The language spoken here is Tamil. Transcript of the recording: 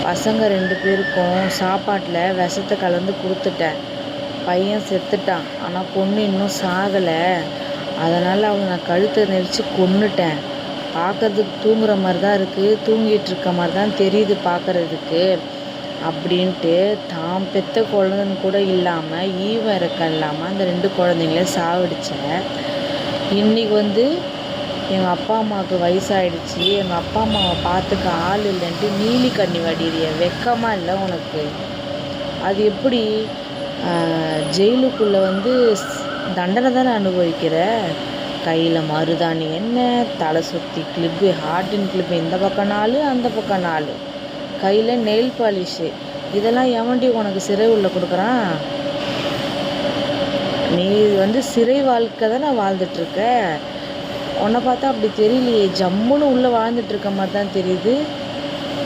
பசங்க 2 பேருக்கும் சாப்பாட்டில் விஷத்தை கலந்து கொடுத்துட்டேன். பையன் செத்துட்டான். ஆனால் பொண்ணு இன்னும் சாகலை. அதனால் அவனை நான் கழுத்தை நெரிச்சு கொன்னுட்டேன். பார்க்கறதுக்கு தூங்குற மாதிரி தான் இருக்குது, தூங்கிட்டு இருக்க மாதிரி தான் தெரியுது பார்க்கறதுக்கு அப்படின்ட்டு தான் பெத்த குழந்தைன்னு கூட இல்லாமல் ஈவம் இறக்கம் இல்லாமல் அந்த 2 குழந்தைங்களையும் சாவடித்தேன். இன்றைக்கி எங்கள் அப்பா அம்மாவுக்கு வயசாகிடுச்சு, எங்கள் அப்பா அம்மாவை பார்த்துக்க ஆள் இல்லைன்ட்டு நீலி கண்ணி வடிகிறிய, வெக்கமாக இல்லை உனக்கு? அது எப்படி ஜெயிலுக்குள்ளே தண்டனை தானே அனுபவிக்கிற? கையில் மருதாணி என்ன, தலை சுற்றி கிளிப்பு, ஹார்டின் கிளிப்பு, இந்த பக்கம் 4 அந்த பக்கம் 4, கையில் நெயில் பாலிஷு, இதெல்லாம் எவன்டி உனக்கு சிறை உள்ள கொடுக்குறான்? நீ சிறை வாழ்க்கை தானே வாழ்ந்துட்டுருக்க. உன்னை பார்த்தா அப்படி தெரியலையே, ஜம்முன்னு உள்ளே வாழ்ந்துட்டுருக்க மாதிரி தான் தெரியுது.